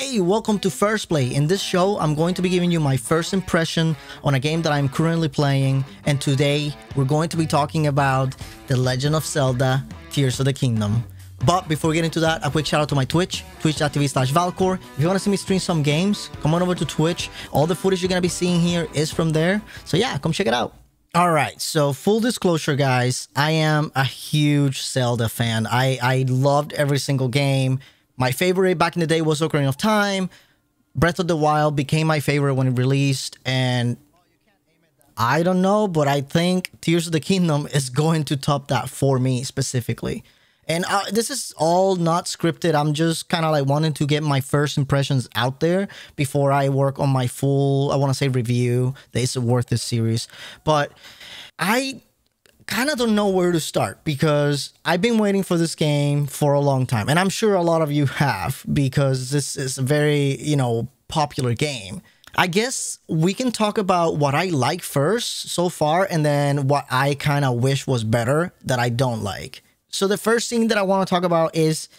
Hey, welcome to First Play. In this show, I'm going to be giving you my first impression on a game that I'm currently playing, and today we're going to be talking about The Legend of Zelda, Tears of the Kingdom. But before we get into that, a quick shout out to my Twitch, twitch.tv/Vahlkor. If you want to see me stream some games, come on over to Twitch. All the footage you're going to be seeing here is from there. So yeah, come check it out. All right, so full disclosure, guys, I am a huge Zelda fan. I loved every single game. My favorite back in the day was Ocarina of Time. Breath of the Wild became my favorite when it released, and I don't know, but I think Tears of the Kingdom is going to top that for me specifically. And this is all not scripted. I'm just kind of like wanting to get my first impressions out there before I work on my full, I want to say, review that is worth this series. But I kind of don't know where to start because I've been waiting for this game for a long time. And I'm sure a lot of you have because this is a very, popular game. I guess we can talk about what I like first so far and then what I kind of wish was better that I don't like. So the first thing that I want to talk about is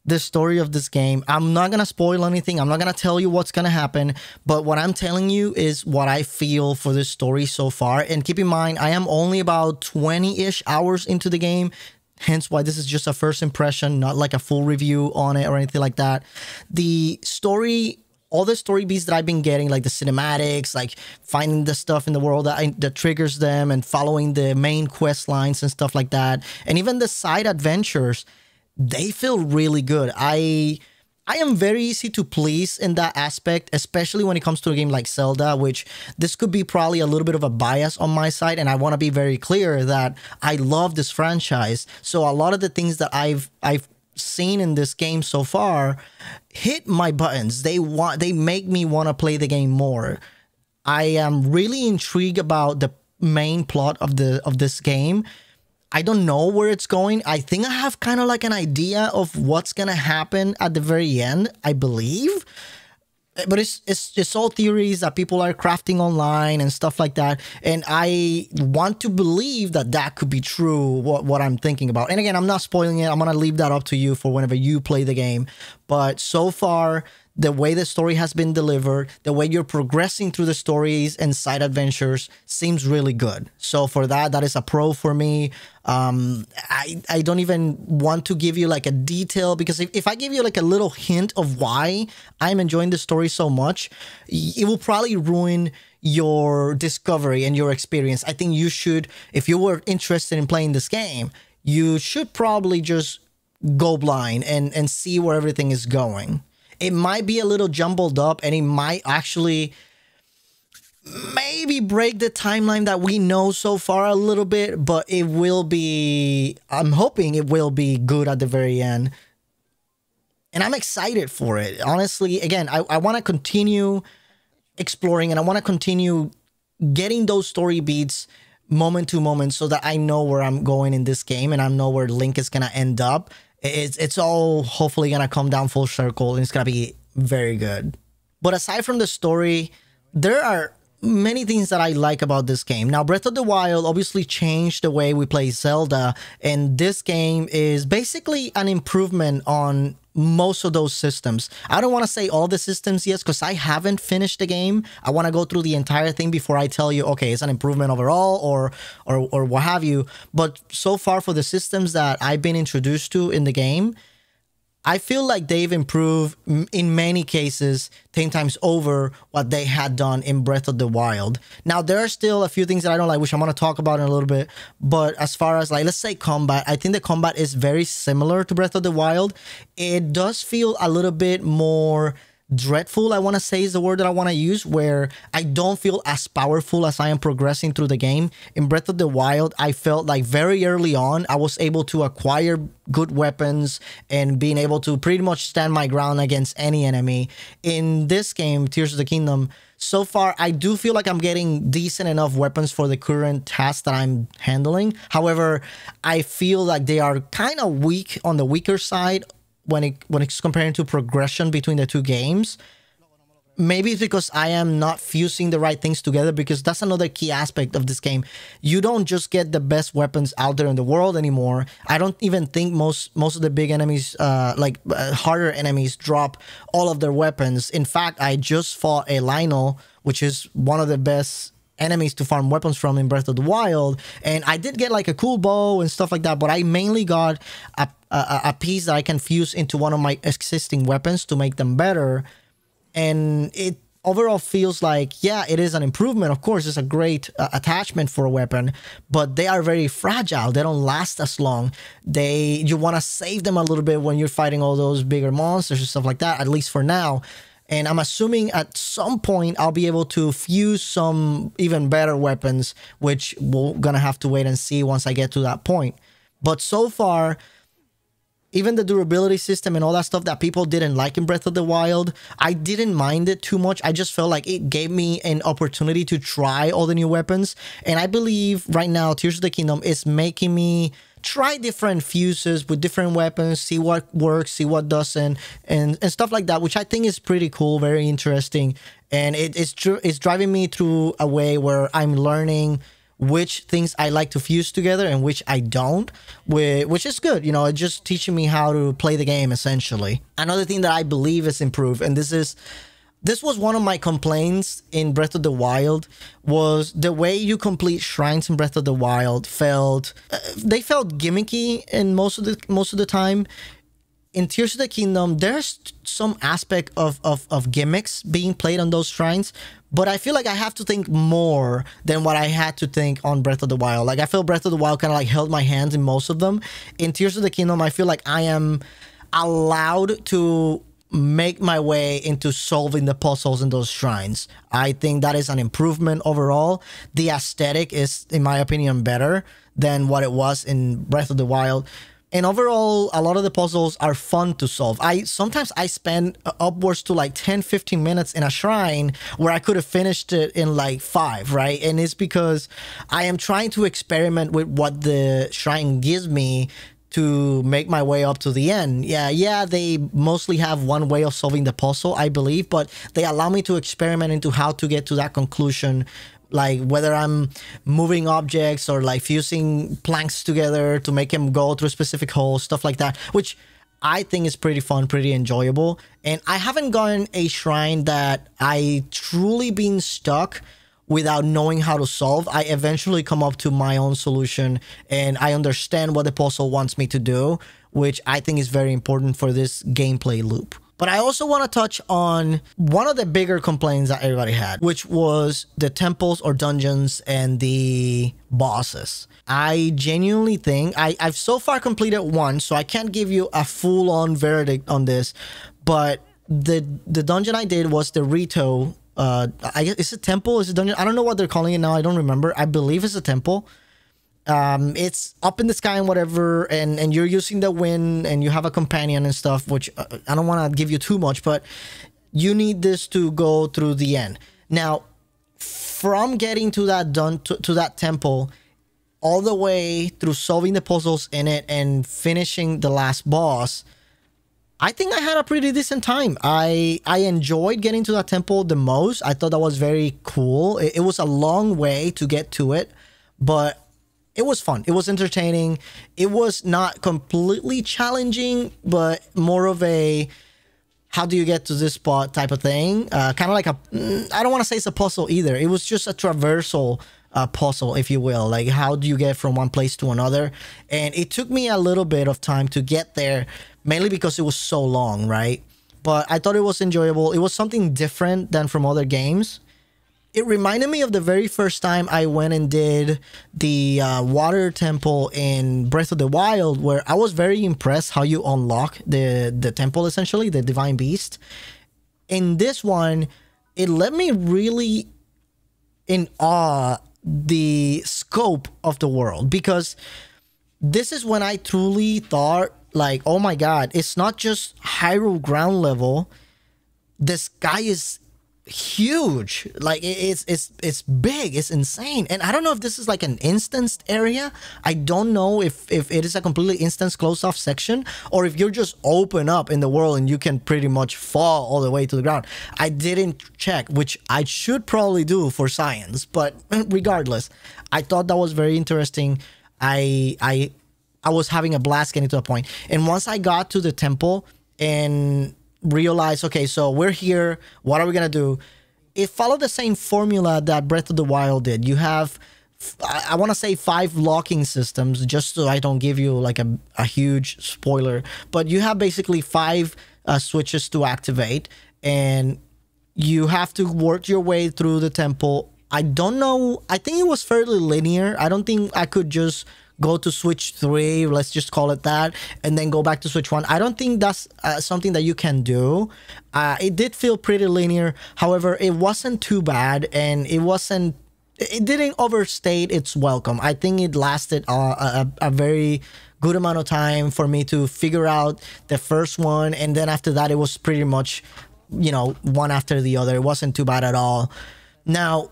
the story of this game. I'm not going to spoil anything. I'm not going to tell you what's going to happen. But what I'm telling you is what I feel for this story so far. And keep in mind, I am only about 20-ish hours into the game. Hence why this is just a first impression, not like a full review on it or anything like that. The story, all the story beats that I've been getting, like the cinematics, like finding the stuff in the world that triggers them and following the main quest lines and stuff like that. And even the side adventures, they feel really good. I am very easy to please in that aspect, especially when it comes to a game like Zelda, which this could be probably a little bit of a bias on my side. And I want to be very clear that I love this franchise. So a lot of the things that I've seen in this game so far hit my buttons. They make me want to play the game more. I am really intrigued about the main plot of this game. I don't know where it's going. I think I have kind of like an idea of what's gonna happen at the very end, I believe. But it's all theories that people are crafting online and stuff like that. And I want to believe that that could be true, what I'm thinking about. And again, I'm not spoiling it. I'm going to leave that up to you for whenever you play the game. But so far, the way the story has been delivered, the way you're progressing through the stories and side adventures seems really good. So for that is a pro for me. I don't even want to give you like a detail because if I give you like a little hint of why I'm enjoying the story so much, it will probably ruin your discovery and your experience. I think you should, if you were interested in playing this game, you should probably just go blind and see where everything is going. It might be a little jumbled up and it might actually maybe break the timeline that we know so far a little bit, but it will be, I'm hoping it will be good at the very end. And I'm excited for it. Honestly, again, I want to continue exploring and I want to continue getting those story beats moment to moment so that I know where I'm going in this game and I know where Link is going to end up. It's all hopefully going to come down full circle and it's going to be very good. But aside from the story, there are many things that I like about this game. Now, Breath of the Wild obviously changed the way we play Zelda, and this game is basically an improvement on most of those systems. I don't want to say all the systems yet because I haven't finished the game. I want to go through the entire thing before I tell you, okay, it's an improvement overall or what have you. But so far for the systems that I've been introduced to in the game, I feel like they've improved in many cases 10 times over what they had done in Breath of the Wild. Now, there are still a few things that I don't like, which I'm going to talk about in a little bit. But as far as, like, let's say combat, I think the combat is very similar to Breath of the Wild. It does feel a little bit more dreadful, I want to say is the word that I want to use, where I don't feel as powerful as I am progressing through the game. In Breath of the Wild, I felt like very early on, I was able to acquire good weapons and being able to pretty much stand my ground against any enemy. In this game, Tears of the Kingdom, so far, I do feel like I'm getting decent enough weapons for the current task that I'm handling. However, I feel like they are kind of weak on the weaker side when it's comparing to progression between the two games. maybe it's because I am not fusing the right things together, because that's another key aspect of this game. You don't just get the best weapons out there in the world anymore. I don't even think most of the big enemies, harder enemies, drop all of their weapons. In fact, I just fought a Lionel, which is one of the best enemies to farm weapons from in Breath of the Wild, and I did get like a cool bow and stuff like that, but I mainly got a piece that I can fuse into one of my existing weapons to make them better. And it overall feels like, yeah, it is an improvement. Of course, it's a great attachment for a weapon, but they are very fragile. They don't last as long. You want to save them a little bit when you're fighting all those bigger monsters and stuff like that, at least for now. And I'm assuming at some point I'll be able to fuse some even better weapons, which we're gonna have to wait and see once I get to that point. But so far, even the durability system and all that stuff that people didn't like in Breath of the Wild, I didn't mind it too much. I just felt like it gave me an opportunity to try all the new weapons. And I believe right now, Tears of the Kingdom is making me try different fuses with different weapons, see what works, see what doesn't, and stuff like that, which I think is pretty cool, very interesting. And it's driving me through a way where I'm learning which things I like to fuse together and which I don't, which is good. You know, it's just teaching me how to play the game, essentially. Another thing that I believe is improved, and this was one of my complaints in Breath of the Wild, was the way you complete shrines in Breath of the Wild they felt gimmicky in most of the time. In Tears of the Kingdom, there's some aspect of gimmicks being played on those shrines, but I feel like I have to think more than what I had to think on Breath of the Wild. Like, I feel Breath of the Wild kind of like held my hands in most of them. In Tears of the Kingdom, I feel like I am allowed to make my way into solving the puzzles in those shrines. I think that is an improvement overall. The aesthetic is, in my opinion, better than what it was in Breath of the Wild. And overall, a lot of the puzzles are fun to solve. Sometimes I spend upwards to like 10-15 minutes in a shrine where I could have finished it in like 5, right? And it's because I am trying to experiment with what the shrine gives me to make my way up to the end. Yeah, they mostly have one way of solving the puzzle, I believe, but they allow me to experiment into how to get to that conclusion, like whether I'm moving objects or like fusing planks together to make them go through specific holes, stuff like that, which I think is pretty fun, pretty enjoyable. And I haven't gotten a shrine that I truly been stuck without knowing how to solve. I eventually come up to my own solution and I understand what the puzzle wants me to do, which I think is very important for this gameplay loop. But I also want to touch on one of the bigger complaints that everybody had, which was the temples or dungeons and the bosses. I genuinely think I've so far completed one, so I can't give you a full-on verdict on this, but the dungeon I did was the Rito. I guess it's a temple, it's a dungeon. I don't know what they're calling it now. I don't remember. I believe it's a temple. It's up in the sky and whatever, and you're using the wind and you have a companion and stuff, which I don't want to give you too much, but you need this to go through the end. Now, from getting to that to that temple all the way through solving the puzzles in it and finishing the last boss, I think I had a pretty decent time. I enjoyed getting to that temple the most. I thought that was very cool. It was a long way to get to it, but it was fun. It was entertaining. It was not completely challenging, but more of a how do you get to this spot type of thing. Kind of like I don't want to say it's a puzzle either. It was just a traversal puzzle, if you will. Like, how do you get from one place to another? And it took me a little bit of time to get there, mainly because it was so long, right? But I thought it was enjoyable. It was something different than from other games. It reminded me of the very first time I went and did the water temple in Breath of the Wild, where I was very impressed how you unlock the temple, essentially, the divine beast. In this one, it let me really in awe the scope of the world, because this is when I truly thought, like, oh my god, it's not just Hyrule ground level. The sky is huge. Like it's big, it's insane. And I don't know if this is like an instanced area. I don't know if it is a completely instanced closed off section, or if you're just open up in the world and you can pretty much fall all the way to the ground. I didn't check, which I should probably do for science, but regardless, I thought that was very interesting. I was having a blast getting to a point. And once I got to the temple and realized, okay, so we're here, what are we gonna do? It followed the same formula that Breath of the Wild did. You have, I want to say 5 locking systems, just so I don't give you like a huge spoiler, but you have basically 5 switches to activate, and you have to work your way through the temple. I don't know, I think it was fairly linear. I don't think I could just go to switch 3, let's just call it that, and then go back to switch 1. I don't think that's something that you can do. It did feel pretty linear. However, it wasn't too bad, and it didn't overstate its welcome. I think it lasted a very good amount of time for me to figure out the first one, and then after that, it was pretty much, you know, one after the other. It wasn't too bad at all. Now,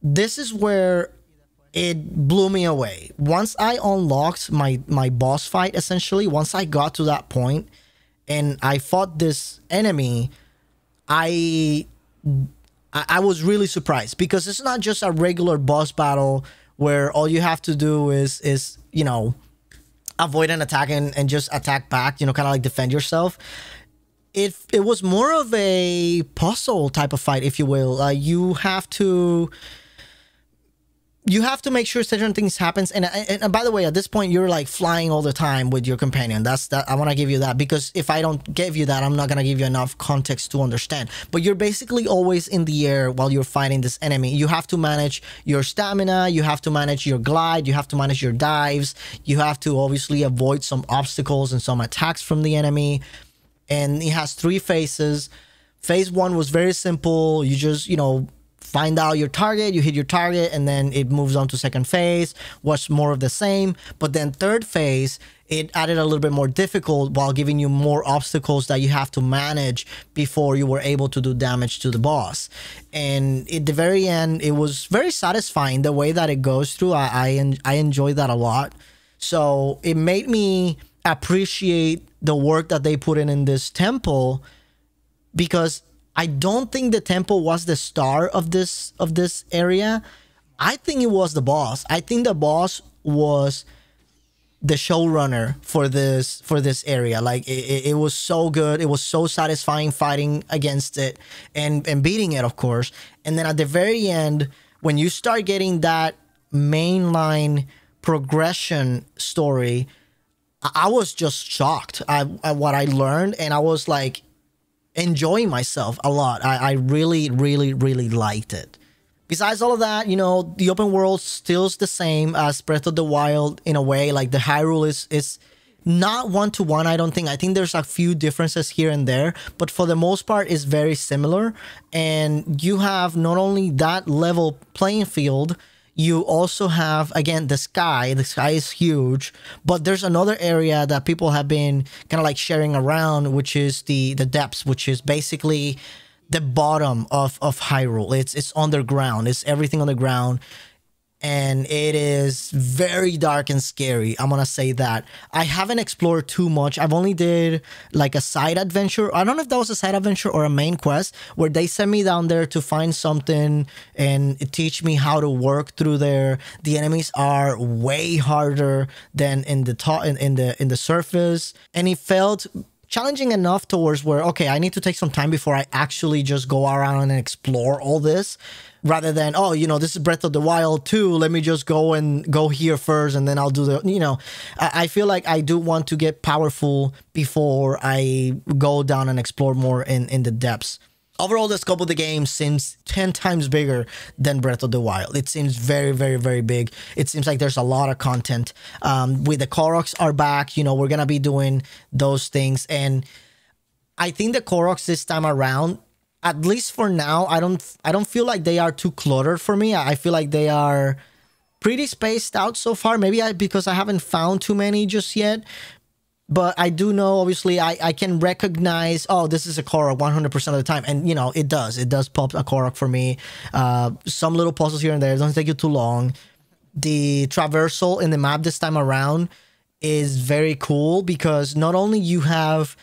this is where it blew me away. Once I unlocked my boss fight, essentially, once I got to that point and I fought this enemy, I was really surprised, because it's not just a regular boss battle where all you have to do is you know, avoid an attack and just attack back, you know, kind of like defend yourself. It was more of a puzzle type of fight, if you will. You have to make sure certain things happens, and by the way, at this point you're like flying all the time with your companion. That's that. I want to give you that, because if I don't give you that, I'm not gonna give you enough context to understand. But you're basically always in the air while you're fighting this enemy. You have to manage your stamina, you have to manage your glide, you have to manage your dives, you have to obviously avoid some obstacles and some attacks from the enemy. And it has 3 phases. Phase 1 was very simple. You just, you know, find out your target, you hit your target, and then it moves on to second phase, was more of the same. But then third phase, it added a little bit more difficult while giving you more obstacles that you have to manage before you were able to do damage to the boss. And at the very end, it was very satisfying the way that it goes through. I enjoyed that a lot. So it made me appreciate the work that they put in this temple, because I don't think the temple was the star of this area. I think it was the boss. I think the boss was the showrunner for this area. Like it was so good. It was so satisfying fighting against it and beating it, of course. And then at the very end, when you start getting that mainline progression story, I was just shocked at what I learned, and I was like enjoying myself a lot. I really, really, really liked it. Besides all of that, you know, the open world still's the same as Breath of the Wild in a way. Like the Hyrule is not one-to-one, I don't think. I think there's a few differences here and there, but for the most part, it's very similar. And you have not only that level playing field, you also have, again, the sky. The sky is huge, but there's another area that people have been kind of like sharing around, which is the depths, which is basically the bottom of Hyrule. It's underground. It's everything on the ground. And it is very dark and scary. I'm gonna say that. I haven't explored too much. I've only did like a side adventure. I don't know if that was a side adventure or a main quest, where they sent me down there to find something and teach me how to work through there. The enemies are way harder than in the top in the surface, and it felt challenging enough towards where, okay, I need to take some time before I actually just go around and explore all this, rather than, oh, you know, this is Breath of the Wild 2, let me just go here first and then I'll do the, you know, I feel like I do want to get powerful before I go down and explore more in the depths. Overall, the scope of the game seems 10 times bigger than Breath of the Wild. It seems very, very, very big. It seems like there's a lot of content. With the Koroks are back, you know, we're going to be doing those things. And I think the Koroks this time around, at least for now, I don't feel like they are too cluttered for me. I feel like they are pretty spaced out so far. Maybe because I haven't found too many just yet. But I do know, obviously, I can recognize, oh, this is a Korok 100% of the time. And, you know, it does pop a Korok for me. Some little puzzles here and there, it doesn't take you too long. The traversal in the map this time around is very cool, because not only you have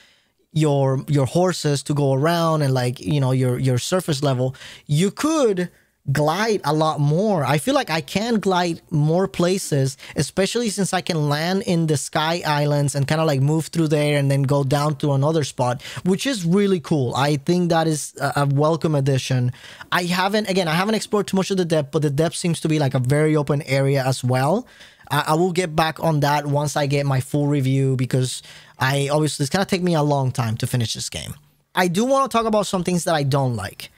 your horses to go around and, like, you know, your surface level, you could glide a lot more. I feel like I can glide more places, especially since I can land in the sky islands and kind of like move through there and then go down to another spot, which is really cool. I think that is a welcome addition. I haven't explored too much of the depth, but the depth seems to be like a very open area as well. I will get back on that once I get my full review, because it's gonna take me a long time to finish this game. I do want to talk about some things that I don't like.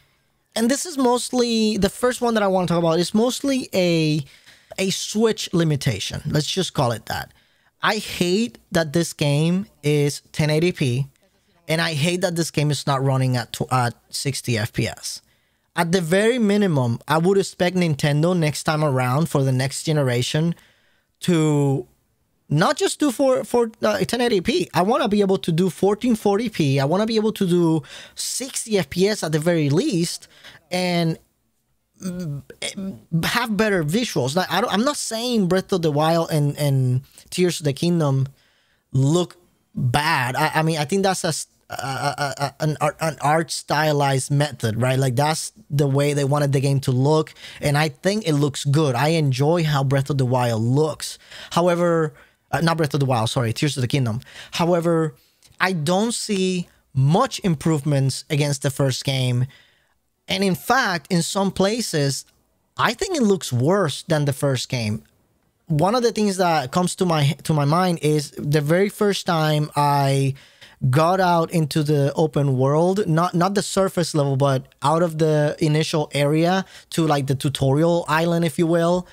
And this is mostly, the first one that I want to talk about is mostly a Switch limitation. Let's just call it that. I hate that this game is 1080p, and I hate that this game is not running at 60 FPS. At the very minimum, I would expect Nintendo next time around for the next generation to not just do for 1080p. I want to be able to do 1440p. I want to be able to do 60 FPS at the very least, and have better visuals. Like, I'm not saying Breath of the Wild and Tears of the Kingdom look bad. I mean, I think that's an art stylized method, right? Like, that's the way they wanted the game to look, and I think it looks good. I enjoy how Breath of the Wild looks. However, not Breath of the Wild, sorry, Tears of the Kingdom. However, I don't see much improvements against the first game. And in fact, in some places, I think it looks worse than the first game. One of the things that comes to my mind is the very first time I got out into the open world, not the surface level, but out of the initial area to like the tutorial island, if you will.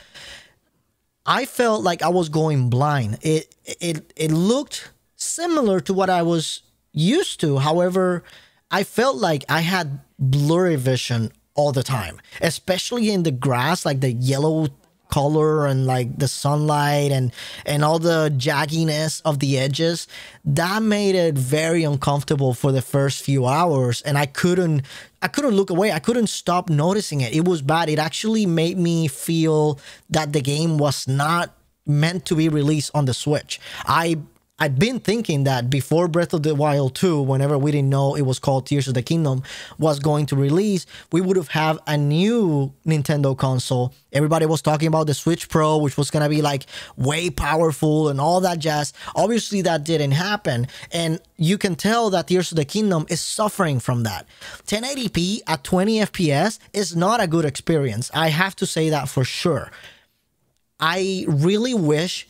I felt like I was going blind. It looked similar to what I was used to. However, I felt like I had blurry vision all the time, especially in the grass, like the yellow color and like the sunlight and all the jagginess of the edges. That made it very uncomfortable for the first few hours, and I couldn't look away. I couldn't stop noticing it. It was bad. It actually made me feel that the game was not meant to be released on the Switch. I've been thinking that before Breath of the Wild 2, whenever we didn't know it was called Tears of the Kingdom, was going to release, we would have a new Nintendo console. Everybody was talking about the Switch Pro, which was going to be like way powerful and all that jazz. Obviously, that didn't happen. And you can tell that Tears of the Kingdom is suffering from that. 1080p at 20 FPS is not a good experience. I have to say that for sure. I really wish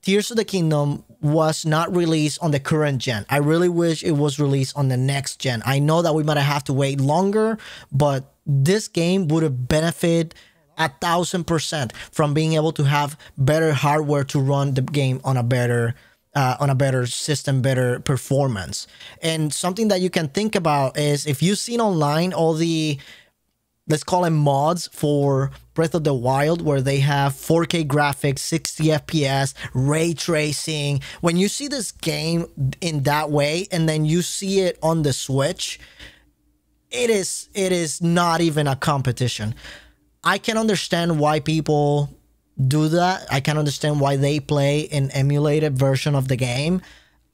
Tears of the Kingdom was not released on the current gen. I really wish it was released on the next gen. I know that we might have to wait longer, but this game would have benefited 1000% from being able to have better hardware to run the game on a better system, better performance. And something that you can think about is, if you've seen online all the, let's call them mods for Breath of the Wild, where they have 4K graphics, 60 FPS, ray tracing. When you see this game in that way, and then you see it on the Switch, it is not even a competition. I can understand why people do that. I can understand why they play an emulated version of the game.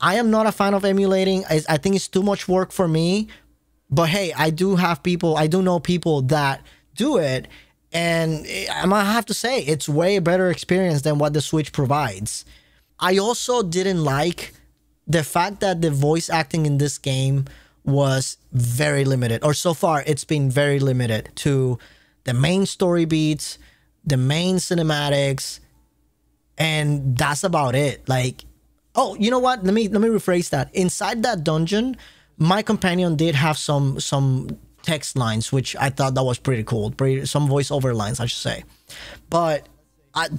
I am not a fan of emulating. I think it's too much work for me. But hey, I do know people that do it, and I might have to say it's way a better experience than what the Switch provides. I also didn't like the fact that the voice acting in this game was very limited, or so far it's been very limited to the main story beats, the main cinematics, and that's about it. Like, oh, you know what? Let me rephrase that. Inside that dungeon, my companion did have some text lines, which I thought that was pretty cool. Some voiceover lines, I should say. But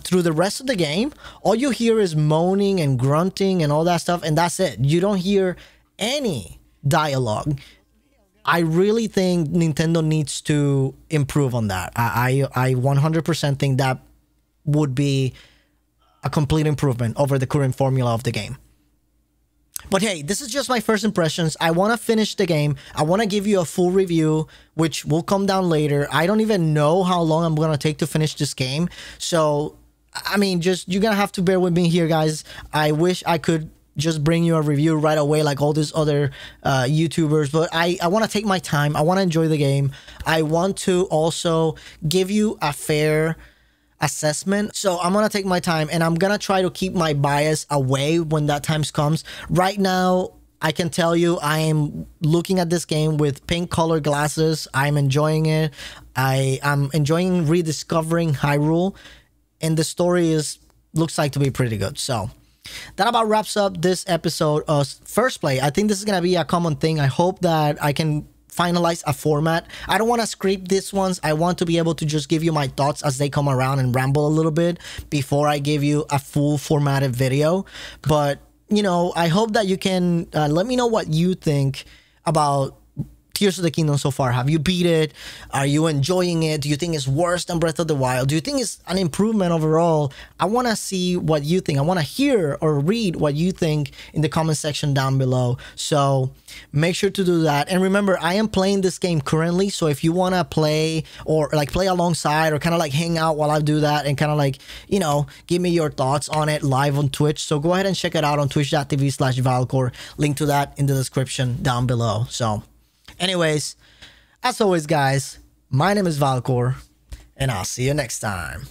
through the rest of the game, all you hear is moaning and grunting and all that stuff, and that's it. You don't hear any dialogue. I really think Nintendo needs to improve on that. I 100% think that would be a complete improvement over the current formula of the game. But hey, this is just my first impressions. I want to finish the game. I want to give you a full review, which will come down later. I don't even know how long I'm going to take to finish this game. So, I mean, just you're going to have to bear with me here, guys. I wish I could just bring you a review right away like all these other YouTubers. But I want to take my time. I want to enjoy the game. I want to also give you a fair assessment. So I'm gonna take my time and I'm gonna try to keep my bias away when that time comes. Right now, I can tell you I am looking at this game with pink color glasses. I'm enjoying it. I'm enjoying rediscovering Hyrule, and the story looks like to be pretty good. So that about wraps up this episode of First Play. I think this is gonna be a common thing. I hope that I can finalize a format. I don't want to script these ones. I want to be able to just give you my thoughts as they come around and ramble a little bit before I give you a full formatted video. But, you know, I hope that you can let me know what you think about Tears of the Kingdom so far. Have you beat it? Are you enjoying it? Do you think it's worse than Breath of the Wild? Do you think it's an improvement overall? I want to see what you think. I want to hear or read what you think in the comment section down below. So make sure to do that. And remember, I am playing this game currently. So if you want to play or like play alongside or kind of like hang out while I do that and kind of like, you know, give me your thoughts on it live on Twitch. So go ahead and check it out on twitch.tv/Vahlkor. Link to that in the description down below. So anyways, as always, guys, my name is Vahlkor, and I'll see you next time.